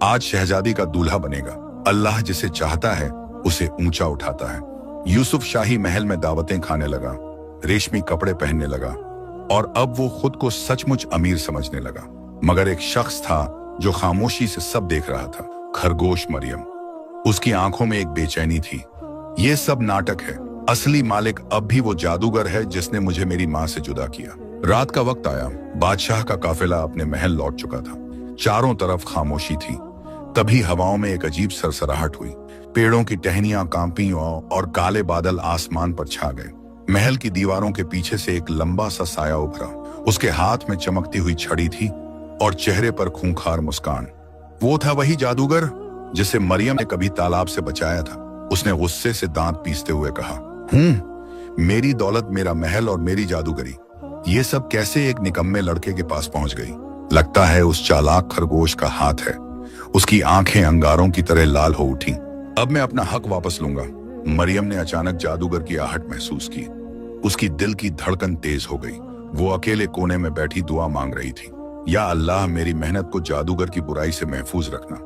आज शहजादी का दूल्हा बनेगा। अल्लाह जिसे चाहता है उसे ऊंचा उठाता है। यूसुफ शाही महल में दावतें खाने लगा, रेशमी कपड़े पहनने लगा और अब वो खुद को सचमुच अमीर समझने लगा। मगर एक शख्स था जो खामोशी से सब देख रहा था, खरगोश मरियम। उसकी आंखों में एक बेचैनी थी। ये सब नाटक है, असली मालिक अब भी वो जादूगर है जिसने मुझे मेरी माँ से जुदा किया। रात का वक्त आया, बादशाह का काफिला अपने महल लौट चुका था। चारों तरफ खामोशी थी। तभी हवाओं में एक अजीब सरसराहट हुई, पेड़ों की टहनियां कांपी और काले बादल आसमान पर छा गए। महल की दीवारों के पीछे से एक लंबा सा साया उभरा। उसके हाथ में चमकती हुई छड़ी थी और चेहरे पर खूंखार मुस्कान। वो था वही जादूगर जिसे मरियम ने कभी तालाब से बचाया था। उसने गुस्से से दांत पीसते हुए कहा, मेरी दौलत, मेरा महल और मेरी जादूगरी, ये सब कैसे एक निकम्मे लड़के के पास पहुंच गई? लगता है उस चालाक खरगोश का हाथ है। उसकी आंखें अंगारों की तरह लाल हो उठी। अब मैं अपना हक वापस लूंगा। मरियम ने अचानक जादूगर की आहट महसूस की। उसकी दिल की धड़कन तेज हो गई। वो अकेले कोने में बैठी दुआ मांग रही थी, या अल्लाह मेरी मेहनत को जादूगर की बुराई से महफूज रखना।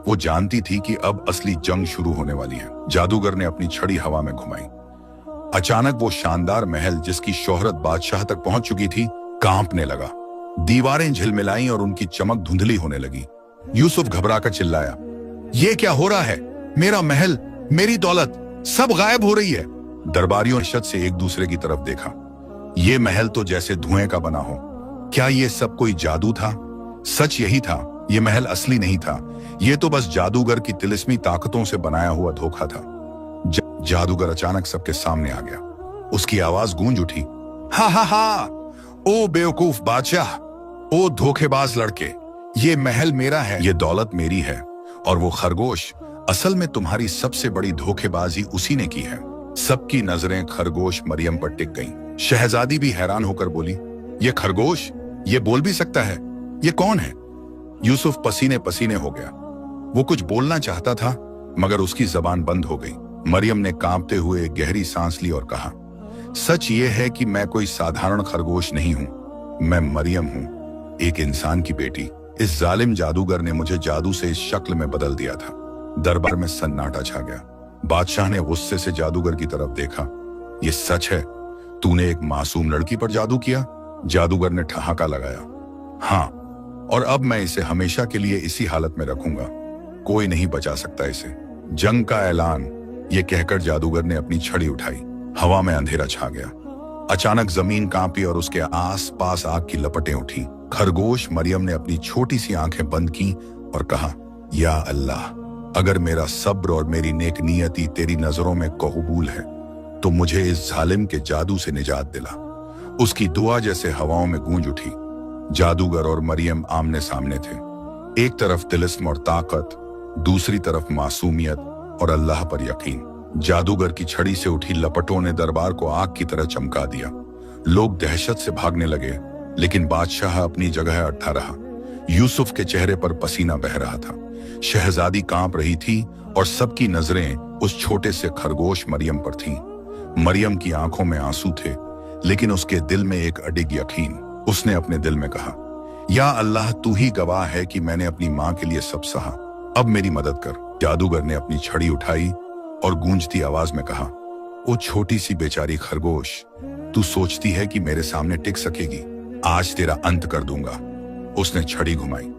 वो जानती थी कि अब असली जंग शुरू होने वाली है। जादूगर ने अपनी छड़ी हवा में घुमाई। अचानक वो शानदार महल जिसकी शोहरत बादशाह तक पहुंच चुकी थी, कांपने लगा। दीवारें झिलमिलाईं और उनकी चमक धुंधली होने लगी। यूसुफ घबराकर चिल्लाया, ये क्या हो रहा है? मेरा महल, मेरी दौलत, सब गायब हो रही है। दरबारियों ने शत से एक दूसरे की तरफ देखा। ये महल तो जैसे धुएं का बना हो। क्या ये सब कोई जादू था? सच यही था, ये महल असली नहीं था। ये तो बस जादूगर की तिलिस्मी ताकतों से बनाया हुआ धोखा था। जादूगर अचानक सबके सामने आ गया। उसकी आवाज गूंज उठी, हा हा हा, ओ बेवकूफ बादशाह, ओ धोखेबाज लड़के, ये महल मेरा है, ये दौलत मेरी है, और वो खरगोश, असल में तुम्हारी सबसे बड़ी धोखेबाजी उसी ने की है। सबकी नजरें खरगोश मरियम पर टिक गईं। शहजादी भी हैरान होकर बोली, ये खरगोश, ये बोल भी सकता है? ये कौन है? यूसुफ पसीने पसीने हो गया। वो कुछ बोलना चाहता था मगर उसकी जबान बंद हो गई। मरियम ने कांपते हुए गहरी सांस ली और कहा, सच ये है कि मैं कोई साधारण खरगोश नहीं हूं। मैं मरियम हूं, एक इंसान की बेटी। इस जालिम जादूगर ने मुझे जादू से इस शक्ल में बदल दिया था। दरबार में सन्नाटा छा गया। बादशाह ने गुस्से से जादूगर की तरफ देखा। ये सच है? तूने एक मासूम लड़की पर जादू किया? जादूगर ने ठहाका लगाया। हाँ, और अब मैं इसे हमेशा के लिए इसी हालत में रखूंगा। कोई नहीं बचा सकता इसे। जंग का ऐलान, ये कहकर जादूगर ने अपनी छड़ी उठाई। हवा में अंधेरा छा गया। अचानक जमीन कांपी और उसके आस पास आग की लपटें उठी। खरगोश मरियम ने अपनी छोटी सी आंखें बंद की और कहा, या अल्लाह, अगर मेरा सब्र और मेरी नेक नियति तेरी नजरों में कबूल है तो मुझे इस जालिम के जादू से निजात दिला। उसकी दुआ जैसे हवाओं में गूंज उठी। जादूगर और मरियम आमने सामने थे। एक तरफ तिलिस्म और ताकत, दूसरी तरफ मासूमियत और अल्लाह पर यकीन। जादूगर की छड़ी से उठी लपटों ने दरबार को आग की तरह चमका दिया। लोग दहशत से भागने लगे, लेकिन बादशाह अपनी जगह अड़ा रहा। यूसुफ के चेहरे पर पसीना बह रहा था। शहजादी कांप रही थी और सबकी नजरें उस छोटे से खरगोश मरियम पर थीं। मरियम की आंखों में आंसू थे, लेकिन उसके दिल में एक अडिग यकीन। उसने अपने दिल में कहा, या अल्लाह, तू ही गवाह है कि मैंने अपनी माँ के लिए सब सहा। अब मेरी मदद कर। जादूगर ने अपनी छड़ी उठाई और गूंजती आवाज में कहा, ओ छोटी सी बेचारी खरगोश, तू सोचती है कि मेरे सामने टिक सकेगी? आज तेरा अंत कर दूंगा। उसने छड़ी घुमाई।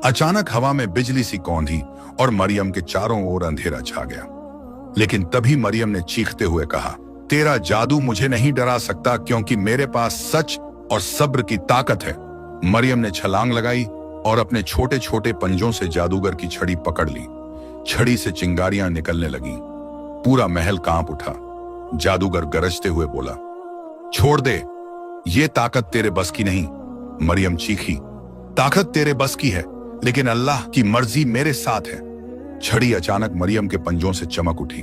अचानक हवा में बिजली सी कौंधी और मरियम के चारों ओर अंधेरा छा गया। लेकिन तभी मरियम ने चीखते हुए कहा, तेरा जादू मुझे नहीं डरा सकता, क्योंकि मेरे पास सच और सब्र की ताकत है। मरियम ने छलांग लगाई और अपने छोटे छोटे पंजों से जादूगर की छड़ी पकड़ ली। छड़ी से चिंगारियां निकलने लगीं। पूरा महल कांप उठा। जादूगर गरजते हुए बोला, छोड़ दे, ये ताकत तेरे बस की नहीं। मरियम चीखी, ताकत तेरे बस की है, लेकिन अल्लाह की मर्जी मेरे साथ है। छड़ी अचानक मरियम के पंजों से चमक उठी।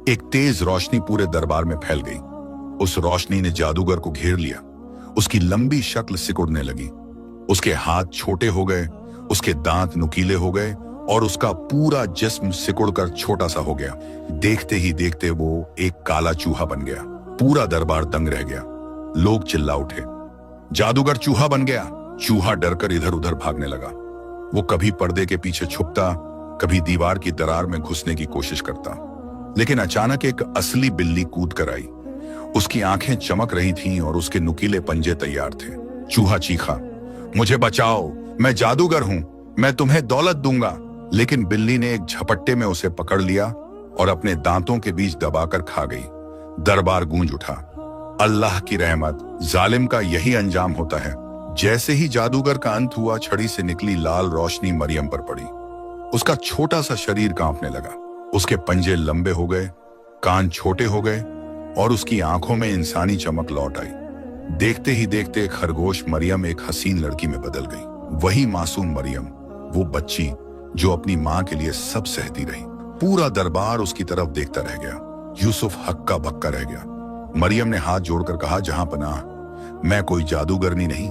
एक तेज रोशनी पूरे दरबार में फैल गई। उस रोशनी ने जादूगर को घेर लिया। उसकी लंबी शक्ल सिकुड़ने लगी। उसके हाथ छोटे हो गए, उसके दांत नुकीले हो गए और उसका पूरा जिस्म सिकुड़कर छोटा सा हो गया। देखते ही देखते वो एक काला चूहा बन गया। पूरा दरबार दंग रह गया। लोग चिल्ला उठे, जादूगर चूहा बन गया, चूहा डरकर इधर उधर भागने लगा। वो कभी पर्दे के पीछे छुपता, कभी दीवार की दरार में घुसने की कोशिश करता। लेकिन अचानक एक असली बिल्ली कूद कर आई। उसकी आंखें चमक रही थीं और उसके नुकीले पंजे तैयार थे। चूहा चीखा, मुझे बचाओ, मैं जादूगर हूं, मैं तुम्हें दौलत दूंगा। लेकिन बिल्ली ने एक झपट्टे में उसे पकड़ लिया और अपने दांतों के बीच दबाकर खा गई। दरबार गूंज उठा। अल्लाह की रहमत, जालिम का यही अंजाम होता है। जैसे ही जादूगर का अंत हुआ, छड़ी से निकली लाल रोशनी मरियम पर पड़ी। उसका छोटा सा शरीर कांपने लगा। उसके पंजे लंबे हो गए, कान छोटे हो गए और उसकी आंखों में इंसानी चमक लौट आई। देखते ही देखते खरगोश मरियम एक हसीन लड़की में बदल गई। वही मासूम मरियम, वो बच्ची जो अपनी मां के लिए सब सहती रही। पूरा दरबार उसकी तरफ देखता रह गया। यूसुफ हक्का बक्का रह गया। मरियम ने हाथ जोड़कर कहा, जहां पनाह, मैं कोई जादूगरनी नहीं,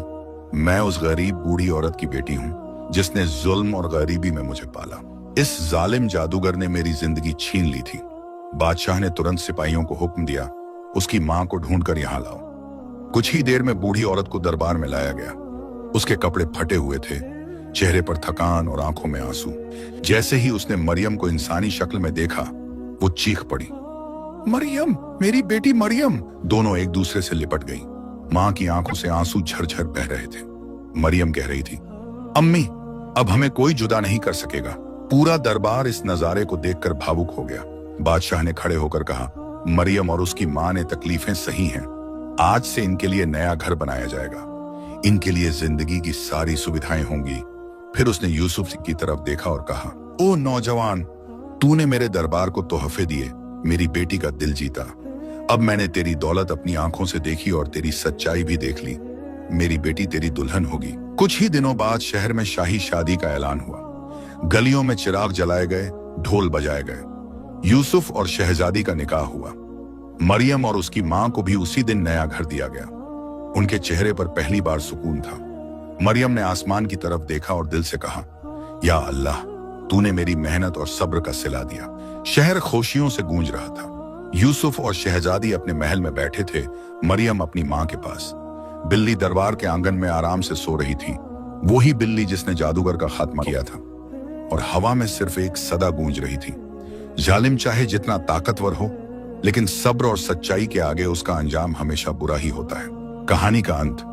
मैं उस गरीब बूढ़ी औरत की बेटी हूं जिसने जुल्म और गरीबी में मुझे पाला। इस जालिम जादूगर ने मेरी जिंदगी छीन ली थी। बादशाह ने तुरंत सिपाहियों को हुक्म दिया, उसकी मां को ढूंढकर यहां लाओ। कुछ ही देर में बूढ़ी औरत को दरबार में लाया गया। उसके कपड़े फटे हुए थे, चेहरे पर थकान और आंखों में आंसू। जैसे ही उसने मरियम को इंसानी शक्ल में देखा, वो चीख पड़ी, मरियम, मेरी बेटी मरियम। दोनों एक दूसरे से लिपट गईं। मां की आंखों से आंसू झरझर बह रहे थे। मरियम कह रही थी, अम्मी, अब हमें कोई जुदा नहीं कर सकेगा। पूरा दरबार इस नजारे को देखकर भावुक हो गया। बादशाह ने खड़े होकर कहा, मरियम और उसकी मां ने तकलीफें सही हैं। आज से इनके लिए नया घर बनाया जाएगा, इनके लिए जिंदगी की सारी सुविधाएं होंगी। फिर उसने यूसुफ की तरफ देखा और कहा, ओ नौजवान, तूने मेरे दरबार को तोहफे दिए, मेरी बेटी का दिल जीता। अब मैंने तेरी दौलत अपनी आंखों से देखी और तेरी सच्चाई भी देख ली। मेरी बेटी तेरी दुल्हन होगी। कुछ ही दिनों बाद शहर में शाही शादी का ऐलान हुआ। गलियों में चिराग जलाए गए, ढोल बजाए गए। यूसुफ और शहजादी का निकाह हुआ। मरियम और उसकी मां को भी उसी दिन नया घर दिया गया। उनके चेहरे पर पहली बार सुकून था। मरियम ने आसमान की तरफ देखा और दिल से कहा, या अल्लाह, तूने मेरी मेहनत और सब्र का सिला दिया। शहर खुशियों से गूंज रहा था। यूसुफ और शहजादी अपने महल में बैठे थे, मरियम अपनी मां के पास। बिल्ली दरबार के आंगन में आराम से सो रही थी, वही बिल्ली जिसने जादूगर का खात्मा किया था। और हवा में सिर्फ एक सदा गूंज रही थी, जालिम चाहे जितना ताकतवर हो, लेकिन सब्र और सच्चाई के आगे उसका अंजाम हमेशा बुरा ही होता है। कहानी का अंत।